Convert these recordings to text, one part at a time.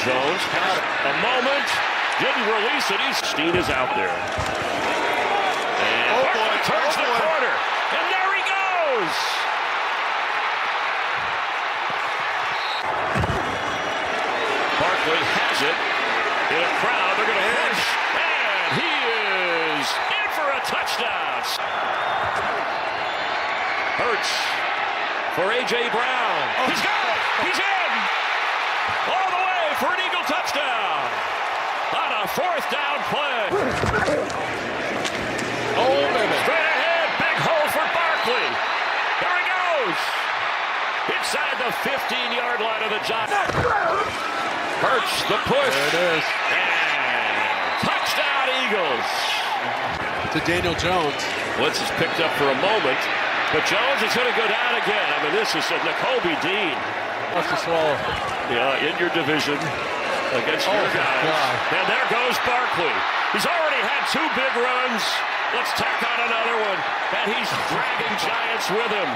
Jones had a moment, didn't release it. Steen is out there. And Barkley turns the corner, and there he goes. Barkley has it in a crowd. They're going to push, and he is in for a touchdown. Hurts for A.J. Brown. He's got it. He's in. All the way for an Eagle touchdown. On a fourth down play. Oh, baby. Straight ahead. Big hole for Barkley. There he goes. Inside the 15-yard line of the Giants. Hurts the push. There it is. And touchdown Eagles. To Daniel Jones. Blitz is picked up for a moment. But Jones is going to go down again. I mean, this is Nakobe Dean. What's the swallow? Yeah, in your division against your guys. God. And there goes Barkley. He's already had 2 big runs. Let's tack on another one. And he's dragging Giants with him.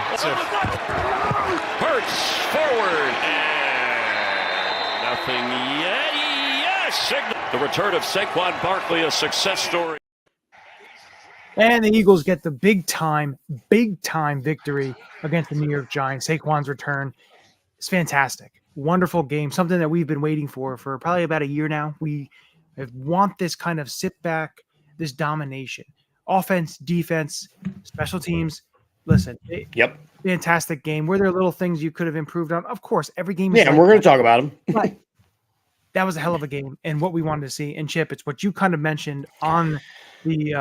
Hurts forward. And nothing yet. Yes! The return of Saquon Barkley, a success story. And the Eagles get the big time victory against the New York Giants. Saquon's return is fantastic. Wonderful game, something that we've been waiting for probably about a year now. We want this kind of sit back, this domination. Offense, defense, special teams. Listen, fantastic game. Were there little things you could have improved on? Of course, every game is and we're going to talk about them. But that was a hell of a game and what we wanted to see. And Chip, it's what you kind of mentioned on the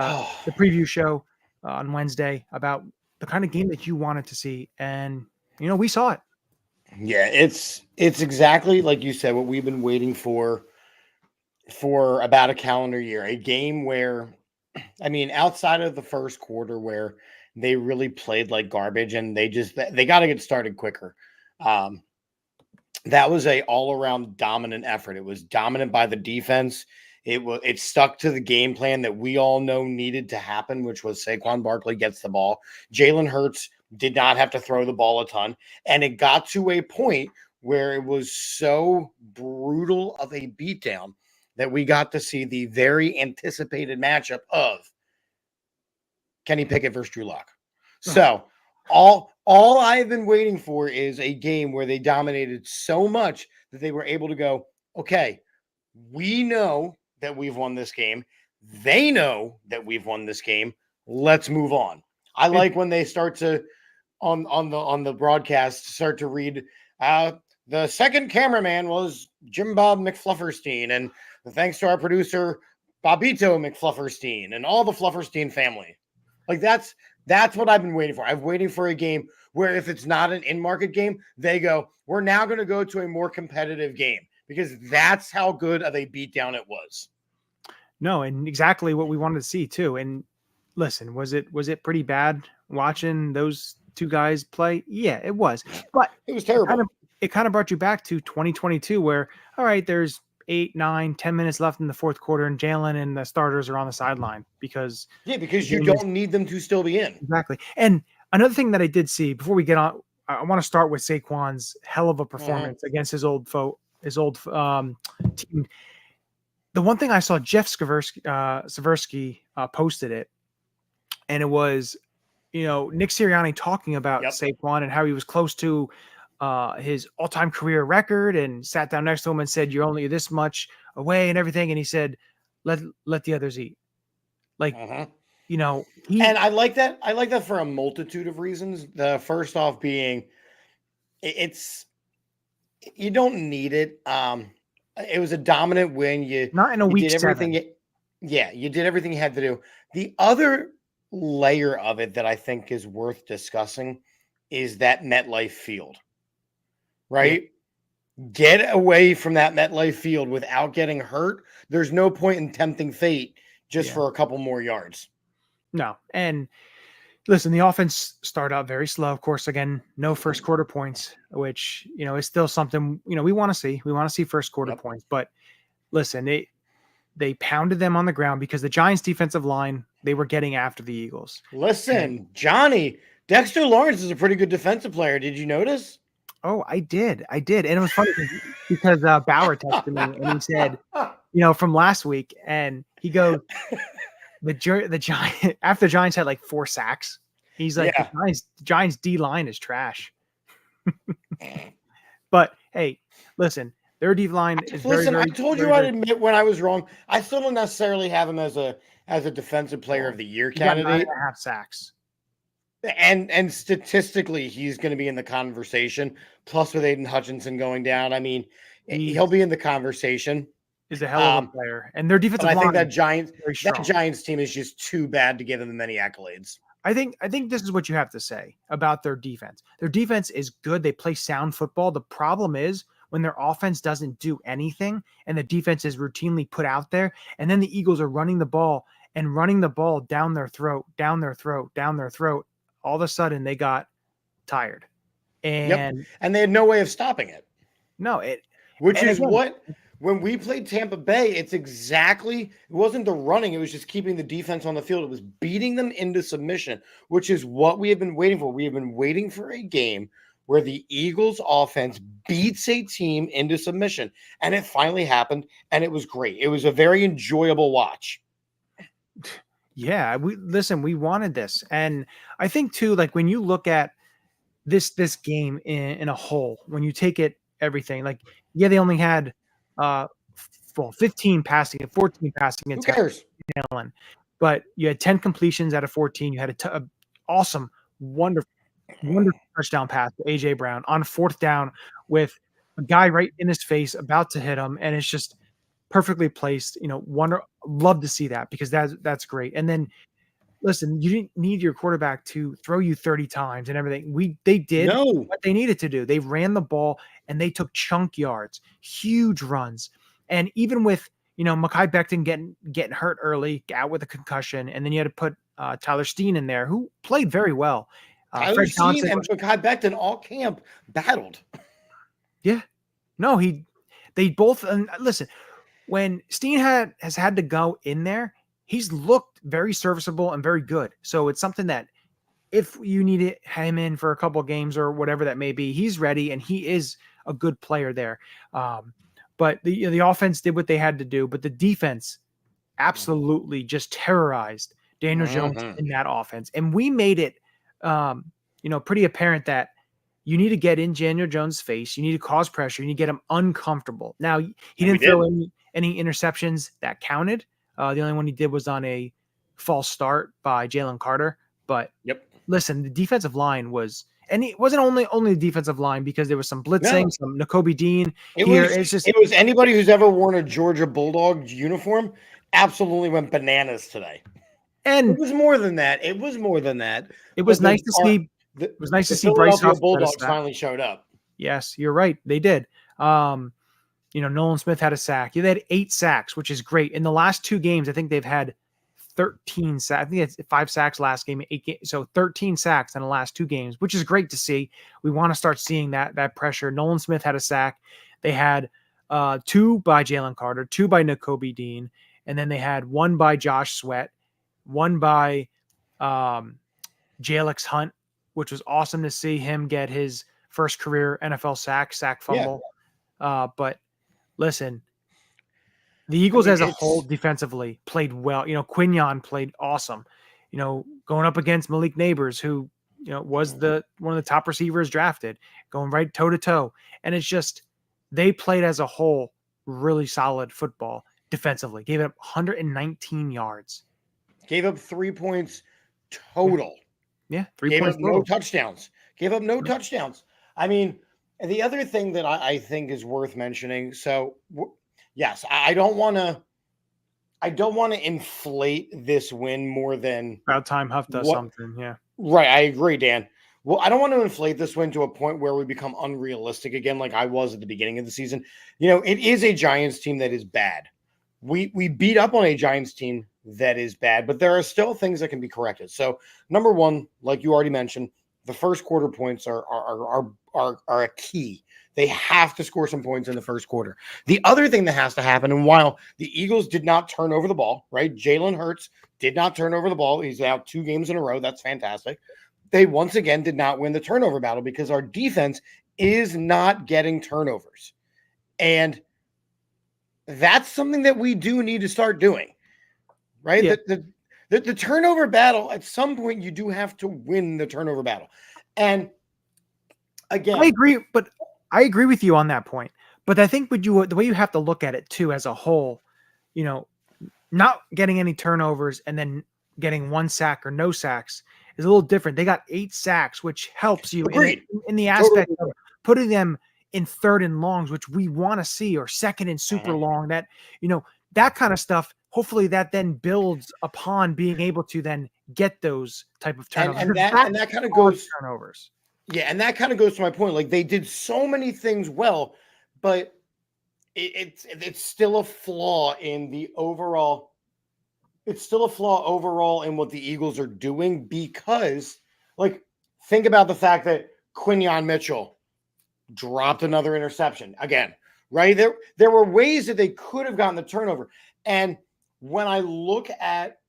preview show on Wednesday about the kind of game that you wanted to see, and we saw it. Yeah, it's exactly like you said, what we've been waiting for about a calendar year. A game where, I mean, outside of the first quarter where they really played like garbage and they got to get started quicker. That was a all-around dominant effort. It was dominant by the defense. It stuck to the game plan that we all know needed to happen, which was Saquon Barkley gets the ball. Jalen Hurts did not have to throw the ball a ton. And it got to a point where it was so brutal of a beatdown that we got to see the very anticipated matchup of Kenny Pickett versus Drew Lock. So all I've been waiting for is a game where they dominated so much that they were able to go, okay, we know that we've won this game. They know that we've won this game. Let's move on. I like when they start to on the broadcast start to read the second cameraman was Jim Bob McFlufferstein, and thanks to our producer Bobito McFlufferstein and all the Flufferstein family. Like that's what I've been waiting for. I'm waiting for a game where if it's not an in-market game, they go, we're now going to go to a more competitive game. Because that's how good of a beatdown it was. No, and exactly what we wanted to see too. And listen, was it pretty bad watching those two guys play? Yeah, it was. But it was terrible. It kind of brought you back to 2022 where, all right, there's 8, 9, 10 minutes left in the fourth quarter and Jalen and the starters are on the sideline because you don't need them to still be in. Exactly. And another thing that I did see before we get on, I want to start with Saquon's hell of a performance against his old team. The one thing I saw, Jeff Seversky posted it, and it was, Nick Sirianni talking about Saquon and how he was close to his all-time career record, and sat down next to him and said, "You're only this much away," and everything. And he said, "Let the others eat." Like, and I like that. I like that for a multitude of reasons. The first off being, you don't need it. It was a dominant win. Not in a week. Did everything. You did everything you had to do. The other layer of it that I think is worth discussing is that MetLife field, right? Yeah. Get away from that MetLife field without getting hurt. There's no point in tempting fate just for a couple more yards. No. And listen, the offense started out very slow. Of course, again, no first quarter points, which, is still something, we want to see. We want to see first quarter points. But listen, they pounded them on the ground because the Giants' defensive line, they were getting after the Eagles. Listen, Johnny, Dexter Lawrence is a pretty good defensive player. Did you notice? Oh, I did. And it was funny because Bauer texted me and he said, from last week, and he goes, the Giant after the Giants had like 4 sacks. He's like, Yeah. the Giants D line is trash. But hey, listen, their D line is Listen, very, I told very, you I'd very, admit when I was wrong. I still don't necessarily have him as a defensive player of the year he got 9.5 candidate. sacks. And statistically, he's going to be in the conversation. Plus, with Aiden Hutchinson going down, I mean, he'll be in the conversation. Is a hell of a player, and their defensive But I line think that is very strong. Giants team is just too bad to give them many accolades. I think this is what you have to say about their defense. Their defense is good. They play sound football. The problem is when their offense doesn't do anything and the defense is routinely put out there, and then the Eagles are running the ball down their throat. All of a sudden they got tired. And and they had no way of stopping it. No, when we played Tampa Bay, it wasn't the running, it was just keeping the defense on the field. It was beating them into submission, which is what we have been waiting for. We have been waiting for a game where the Eagles offense beats a team into submission, and it finally happened, and it was great. It was a very enjoyable watch. Yeah, we wanted this. And I think too, like when you look at this game in a whole, when you take it everything, like, yeah, they only had 15 passing and 14 passing Who cares? But you had 10 completions out of 14. You had a awesome, wonderful touchdown pass to AJ Brown on 4th down with a guy right in his face about to hit him, and it's just perfectly placed. Love to see that because that's great. And then listen, you didn't need your quarterback to throw you 30 times and everything. They did what they needed to do. They ran the ball and they took chunk yards, huge runs. And even with, Mekhi Becton getting hurt early, out with a concussion, and then you had to put Tyler Steen in there, who played very well. Tyler Steen and Mekhi Becton all camp battled. Yeah. No, they both, and listen, when Steen has had to go in there, he's looked very serviceable and very good. So it's something that if you need him in for a couple of games or whatever that may be, he's ready and he is a good player there. But the offense did what they had to do, but the defense absolutely just terrorized Daniel Jones in that offense. And we made it, pretty apparent that you need to get in Daniel Jones' face. You need to cause pressure. You need to get him uncomfortable. Now, he didn't throw any interceptions that counted. The only one he did was on a false start by Jalen Carter. But listen, the defensive line was, and it wasn't only the defensive line because there was some blitzing, some Nakobe Dean. It was anybody who's ever worn a Georgia Bulldogs uniform absolutely went bananas today. And it was more than that. It was nice to see. It was nice to see Bryce Huff Bulldogs finally showed up. Yes, you're right. They did. Nolan Smith had a sack. They had 8 sacks, which is great. In the last 2 games, I think they've had 13 sacks. I think it's 5 sacks last game, 8 games. So 13 sacks in the last 2 games, which is great to see. We want to start seeing that pressure. Nolan Smith had a sack. They had 2 by Jalen Carter, 2 by Nakobe Dean, and then they had 1 by Josh Sweat, 1 by Jalix Hunt, which was awesome to see him get his first career NFL sack fumble. Yeah. But listen, the Eagles as a whole defensively played well. Quinion played awesome. Going up against Malik Neighbors, who was one of the top receivers drafted, going right toe to toe. And it's just they played as a whole really solid football defensively. Gave up 119 yards. Gave up 3 points total. Yeah, 3 points. Gave up no touchdowns. Gave up no touchdowns. I mean, the other thing that I think is worth mentioning. So, yes, I don't want to inflate this win more than about time Huff does something. Yeah, right. I agree, Dan. Well, I don't want to inflate this win to a point where we become unrealistic again, like I was at the beginning of the season. It is a Giants team that is bad. We beat up on a Giants team that is bad, but there are still things that can be corrected. So, number one, like you already mentioned, the first quarter points are a key. They have to score some points in the first quarter. The other thing that has to happen, and while the Eagles did not turn over the ball, right? Jalen Hurts did not turn over the ball. He's out 2 games in a row. That's fantastic. They once again did not win the turnover battle because our defense is not getting turnovers. And that's something that we do need to start doing, right? Yeah. The turnover battle, at some point, you do have to win the turnover battle. And again, I agree with you on that point. But I think the way you have to look at it too as a whole, not getting any turnovers and then getting 1 sack or no sacks is a little different. They got 8 sacks, which helps you in the aspect of putting them in 3rd and longs, which we want to see, or 2nd and super long. That that kind of stuff. Hopefully, that then builds upon being able to then get those type of turnovers. And that kind of goes turnovers. Yeah, and that kind of goes to my point. Like, they did so many things well, but it's still a flaw in the overall. It's still a flaw overall in what the Eagles are doing, because, like, think about the fact that Quinyon Mitchell dropped another interception again. Right there were ways that they could have gotten the turnover, and when I look at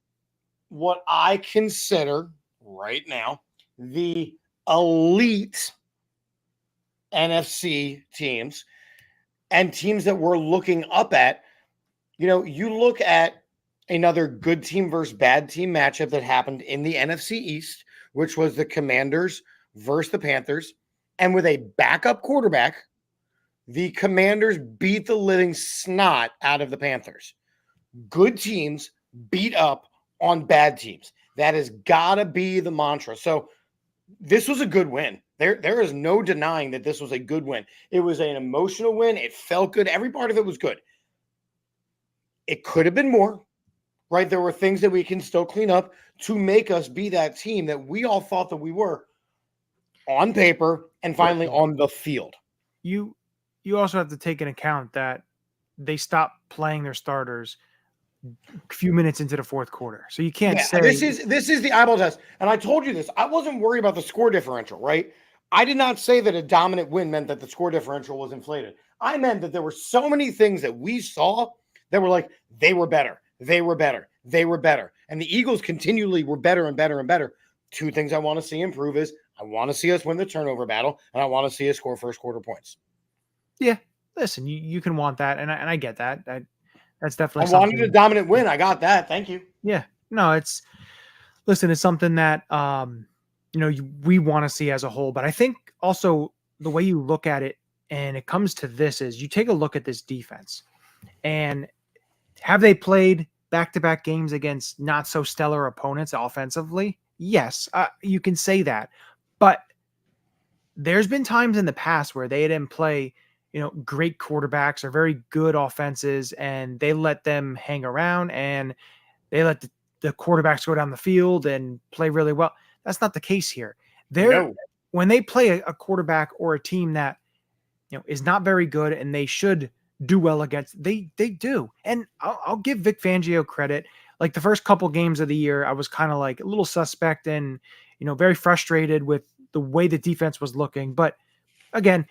what I consider right now the elite NFC teams and teams that we're looking up at, you look at another good team versus bad team matchup that happened in the NFC East, which was the Commanders versus the Panthers. And with a backup quarterback, the Commanders beat the living snot out of the Panthers. Good teams beat up on bad teams. That has got to be the mantra. So this was a good win. There is no denying that this was a good win. It was an emotional win. It felt good. Every part of it was good. It could have been more, right? There were things that we can still clean up to make us be that team that we all thought that we were on paper and finally on the field. You also have to take into account that they stopped playing their starters a few minutes into the 4th quarter. So you can't say this is the eyeball test. And I told you this. I wasn't worried about the score differential, right? I did not say that a dominant win meant that the score differential was inflated. I meant that there were so many things that we saw that were like, they were better. They were better. They were better. And the Eagles continually were better and better and better. 2 things I want to see improve is I want to see us win the turnover battle, and I want to see us score first quarter points. Yeah. Listen, you can want that. And I get that. That's definitely I wanted a dominant win. I got that. Thank you. Yeah. No, it's something that, we want to see as a whole. But I think also the way you look at it, and it comes to this, is you take a look at this defense, and have they played back-to-back games against not so stellar opponents offensively? Yes, you can say that. But there's been times in the past where they didn't play, great quarterbacks or very good offenses, and they let them hang around and they let the quarterbacks go down the field and play really well. That's not the case here. When they play a quarterback or a team that, is not very good and they should do well against, they do. And I'll give Vic Fangio credit. Like, the first couple games of the year, I was kind of like a little suspect and, very frustrated with the way the defense was looking. But again,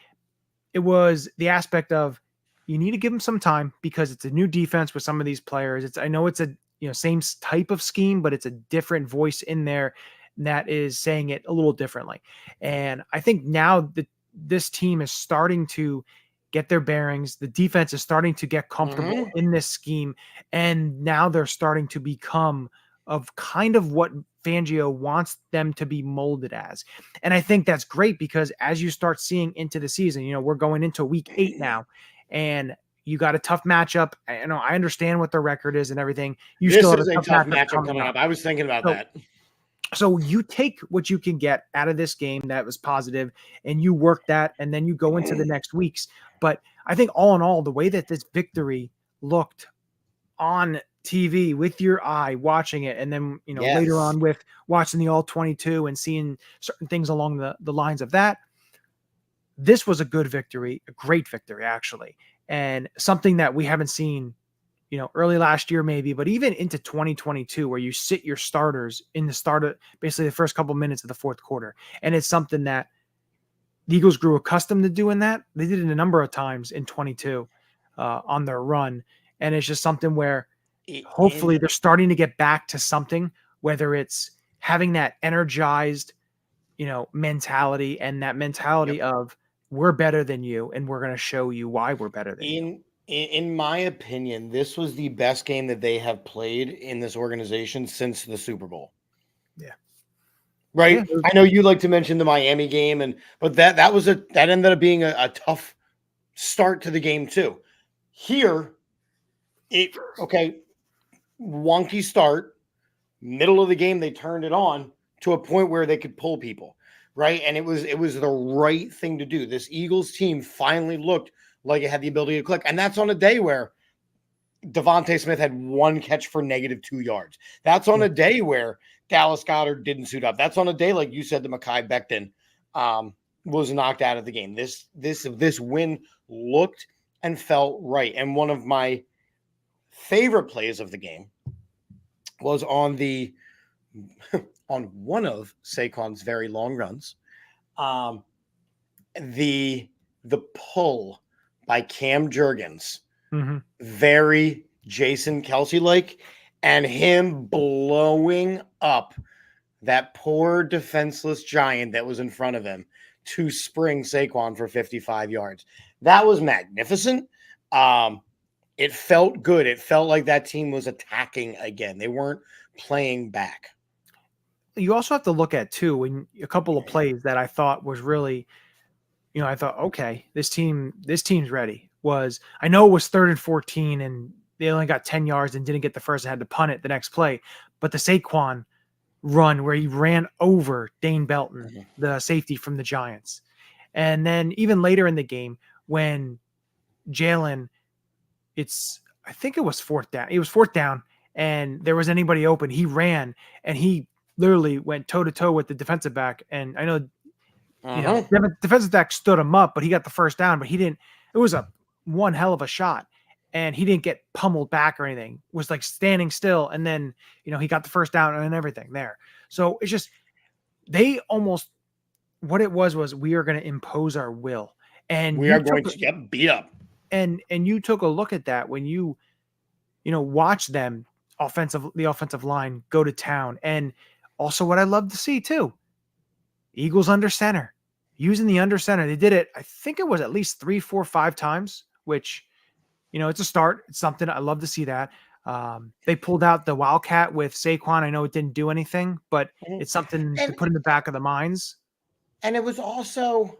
it was the aspect of, you need to give them some time because it's a new defense with some of these players. I know it's a, same type of scheme, but it's a different voice in there that is saying it a little differently. And I think now that this team is starting to get their bearings, the defense is starting to get comfortable in this scheme. And now they're starting to become of kind of what Fangio wants them to be molded as. And I think that's great because as you start seeing into the season, we're going into week 8 now, and you got a tough matchup. I understand what the record is and everything. This still have a tough matchup coming up. I was thinking about that. So you take what you can get out of this game that was positive and you work that, and then you go into the next weeks. But I think all in all, the way that this victory looked on TV with your eye watching it, and then later on with watching the all 22 and seeing certain things along the lines of that, this was a good victory, a great victory actually, and something that we haven't seen early last year maybe, but even into 2022, where you sit your starters in the start of basically the first couple minutes of the 4th quarter. And it's something that the Eagles grew accustomed to doing that. They did it a number of times in 22 on their run. And it's just something where hopefully they're starting to get back to something, whether it's having that energized, mentality, and that mentality of we're better than you, and we're going to show you why we're better than you. In my opinion, this was the best game that they have played in this organization since the Super Bowl. Yeah. Right. Yeah. I know you like to mention the Miami game, but that ended up being a tough start to the game too. Here, wonky start, middle of the game, they turned it on to a point where they could pull people, right? And it was the right thing to do. This Eagles team finally looked like it had the ability to click. And that's on a day where Devontae Smith had one catch for -2 yards. That's on a day where Dallas Goedert didn't suit up. That's on a day, like you said, the Mekhi Becton was knocked out of the game. This win looked and felt right. And one of my favorite plays of the game was on one of Saquon's very long runs. The pull by Cam Jurgens, very Jason Kelsey-like, and him blowing up that poor defenseless giant that was in front of him to spring Saquon for 55 yards. That was magnificent. It felt good. It felt like that team was attacking again. They weren't playing back. You also have to look at too, in a couple of plays that I thought was really, I thought, okay, this team's ready. I know it was 3rd and 14 and they only got 10 yards and didn't get the first and had to punt it the next play. But the Saquon run where he ran over Dane Belton, the safety from the Giants. And then even later in the game when Jalen, I think it was 4th down. It was 4th down and there was anybody open. He ran and he literally went toe to toe with the defensive back. And I know, the defensive back stood him up, but he got the first down, but he didn't. It was one hell of a shot and he didn't get pummeled back or anything. It was like standing still. And then, he got the first down and everything there. So it's just, what it was we are going to impose our will and we are going to get beat up. And you took a look at that when you watch them the offensive line go to town. And also what I love to see too, Eagles under center, using the under center. They did it. I think it was at least 3, 4, 5 times, which, it's a start. It's something I love to see that. They pulled out the Wildcat with Saquon. I know it didn't do anything, but it's something to put in the back of the minds. And it was also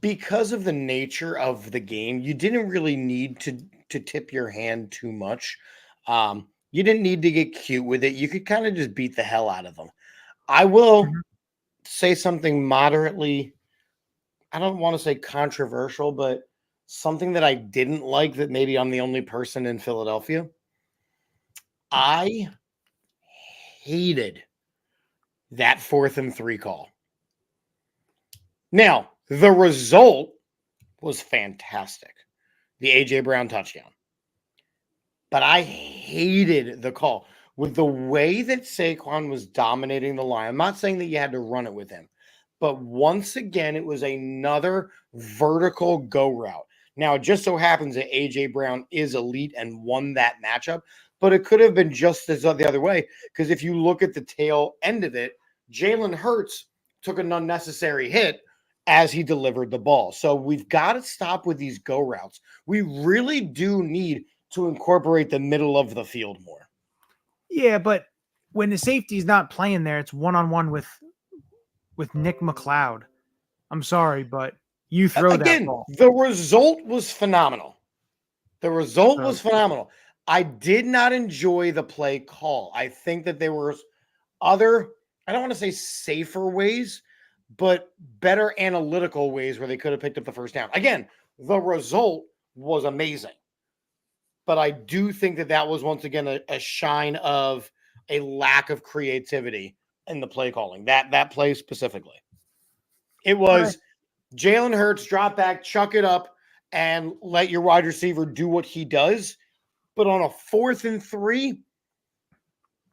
because of the nature of the game, you didn't really need to tip your hand too much. You didn't need to get cute with it. You could kind of just beat the hell out of them. I will say something moderately, I don't want to say controversial, but something that I didn't like, that maybe I'm the only person in Philadelphia. I hated that 4th and 3 call. Now, the result was fantastic. The A.J. Brown touchdown. But I hated the call. With the way that Saquon was dominating the line, I'm not saying that you had to run it with him, but once again, it was another vertical go route. Now, it just so happens that A.J. Brown is elite and won that matchup, but it could have been just as the other way, because if you look at the tail end of it, Jalen Hurts took an unnecessary hit as he delivered the ball. So we've got to stop with these go routes. We really do need to incorporate the middle of the field more. Yeah, but when the safety's not playing there, it's one-on-one with Nick McLeod. I'm sorry, but you throw that ball. The result was phenomenal. I did not enjoy the play call. I think that there were other, I don't want to say safer ways, but better analytical ways where they could have picked up the first down. Again, the result was amazing. But I do think that was once again a shine of a lack of creativity in the play calling. That play specifically. It was Jalen Hurts, drop back, chuck it up, and let your wide receiver do what he does. But on a 4th and 3,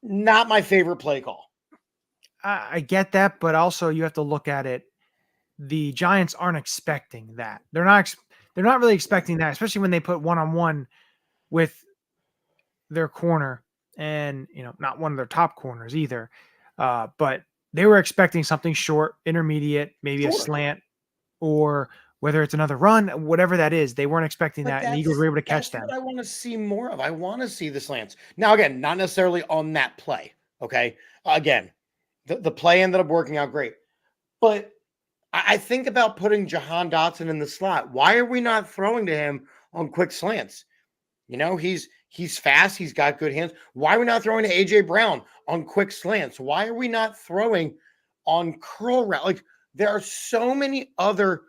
not my favorite play call. I get that, but also you have to look at it. The Giants aren't expecting that. They're not really expecting that, especially when they put one-on-one with their corner and, not one of their top corners either. But they were expecting something short, intermediate, maybe a slant or whether it's another run, whatever that is. They weren't expecting But that, and the Eagles were able to catch them. What I want to see more of. I want to see the slants. Now, again, not necessarily on that play. Okay. Again, the play ended up working out great. But I think about putting Jahan Dotson in the slot. Why are we not throwing to him on quick slants? You know, he's fast. He's got good hands. Why are we not throwing to A.J. Brown on quick slants? Why are we not throwing on curl route? Like, there are so many other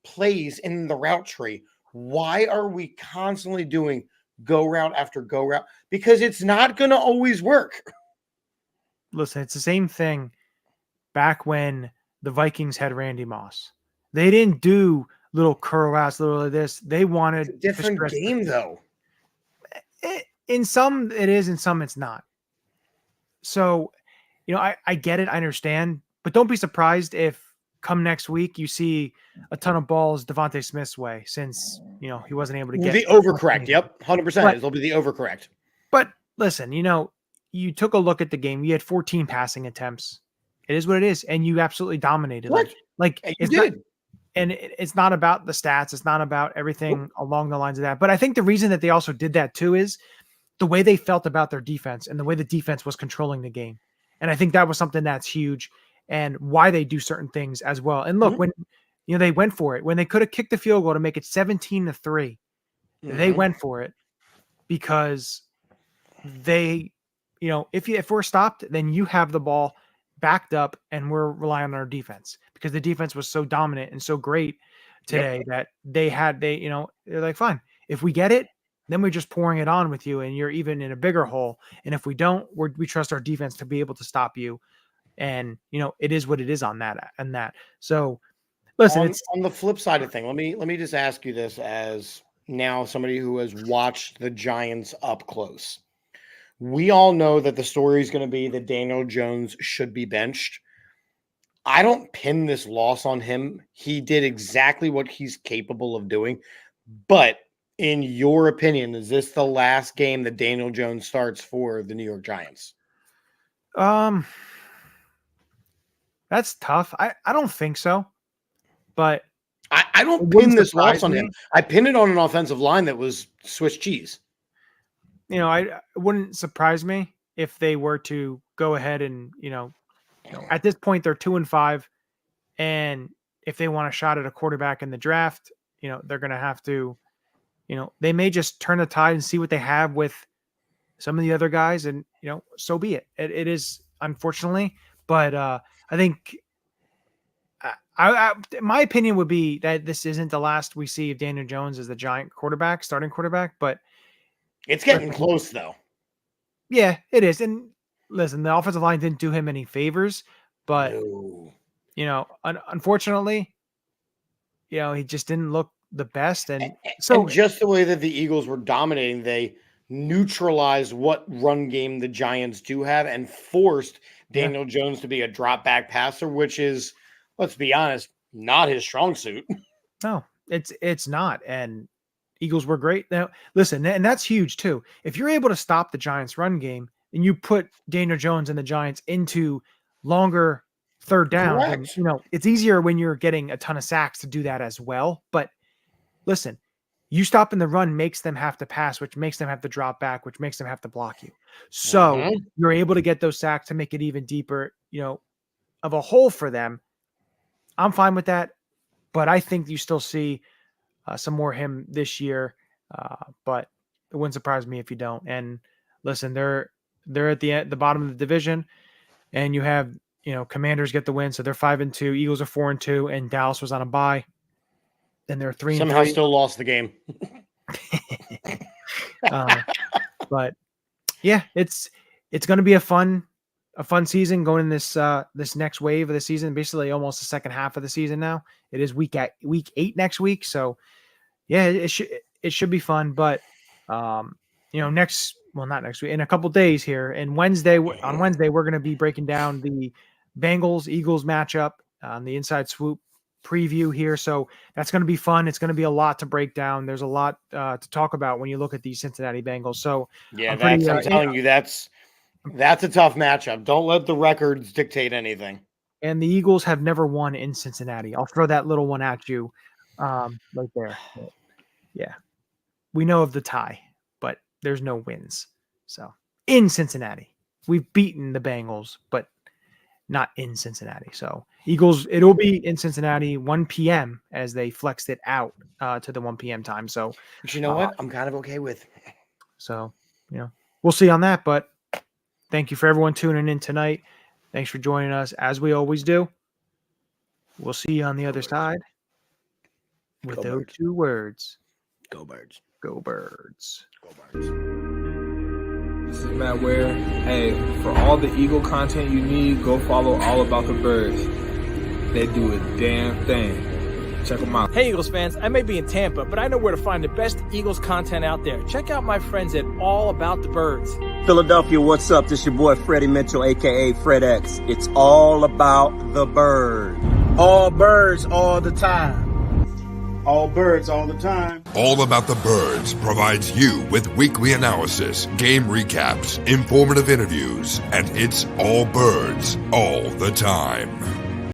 plays in the route tree. Why are we constantly doing go route after go route? Because it's not going to always work. Listen, it's the same thing back when the Vikings had Randy Moss. They didn't do little curl routes, little of this. They wanted a different game, though. In some it is, in some it's not. So, you know, I get it, I understand, but don't be surprised if come next week you see a ton of balls Devontae Smith's way, since, you know, he wasn't able to get the overcorrect. Yep, 100%. It'll be the overcorrect. But listen, you know, you took a look at the game. You had 14 passing attempts. It is what it is, and you absolutely dominated. Like it's did. It's not about the stats. It's not about everything along the lines of that. But I think the reason that they also did that too is the way they felt about their defense and the way the defense was controlling the game. And I think that was something that's huge, and why they do certain things as well. And look, when you know they went for it, when they could have kicked the field goal to make it 17-3, they went for it because they, you know, if we're stopped, then you have the ball backed up, and we're relying on our defense, because the defense was so dominant and so great today that you know, they're like, fine, if we get it, then we're just pouring it on with you, and you're even in a bigger hole. And if we don't, we trust our defense to be able to stop you. And, you know, it is what it is on that and that. So listen, it's on the flip side of thing. Let me just ask you this, as now somebody who has watched the Giants up close. We all know that the story is going to be that Daniel Jones should be benched. I don't pin this loss on him. He did exactly what he's capable of doing. But in your opinion, is this the last game that Daniel Jones starts for the New York Giants? That's tough. I don't think so. But I don't pin this loss on him. I pin it on an offensive line that was Swiss cheese. You know, it wouldn't surprise me if they were to go ahead and, you know, at this point they're 2-5, and if they want a shot at a quarterback in the draft, you know, they're going to have to, you know, they may just turn the tide and see what they have with some of the other guys, and, you know, so be it. It is, unfortunately, but I think my opinion would be that this isn't the last we see of Daniel Jones as the Giant starting quarterback, but it's getting close, though. Yeah, it is. And listen, the offensive line didn't do him any favors, but you know, unfortunately, you know, he just didn't look the best. And just the way that the Eagles were dominating, they neutralized what run game the Giants do have and forced Daniel Jones to be a drop back passer, which is, let's be honest, not his strong suit. No, it's not. And Eagles were great. Now, listen, and that's huge too. If you're able to stop the Giants' run game and you put Daniel Jones and the Giants into longer third down, and, you know, it's easier when you're getting a ton of sacks to do that as well. But listen, you stopping the run makes them have to pass, which makes them have to drop back, which makes them have to block you. So you're able to get those sacks to make it even deeper, you know, of a hole for them. I'm fine with that, but I think you still see some more him this year, but it wouldn't surprise me if you don't. And listen, they're at the bottom of the division, and you have, you know, Commanders get the win, so they're 5-2. Eagles are 4-2, and Dallas was on a bye, and they're 3-3. Somehow still lost the game. But yeah, it's going to be a fun season going in this next wave of the season, basically almost the second half of the season now. It is week 8 next week, so yeah, it should be fun. But you know, not next week, in a couple days here, and on Wednesday we're going to be breaking down the Bengals Eagles matchup on the Inside Swoop preview here. So that's going to be fun. It's going to be a lot to break down. There's a lot to talk about when you look at these Cincinnati Bengals. So yeah, I'm telling you, that's a tough matchup. Don't let the records dictate anything. And the Eagles have never won in Cincinnati. I'll throw that little one at you. right there. But, yeah, we know of the tie, but there's no wins. So in Cincinnati, we've beaten the Bengals, but not in Cincinnati. So Eagles, it'll be in Cincinnati 1 p.m. as they flexed it out to the 1 p.m. time. So, But you know what? I'm kind of okay with. So, we'll see on that. But thank you for everyone tuning in tonight. Thanks for joining us, as we always do. We'll see you on the other side with Go those Birds. 2 words. Go Birds. Go Birds. Go Birds. This is Matt Ware. Hey, for all the Eagle content you need, go follow All About the Birds. They do a damn thing. Check them out. Hey Eagles fans, I may be in Tampa, but I know where to find the best Eagles content out there. Check out my friends at All About the Birds. Philadelphia, what's up? This your boy Freddie Mitchell, aka Fred X. It's all about the bird. All birds all the time. All birds all the time. All About the Birds provides you with weekly analysis, game recaps, informative interviews, and it's all birds all the time.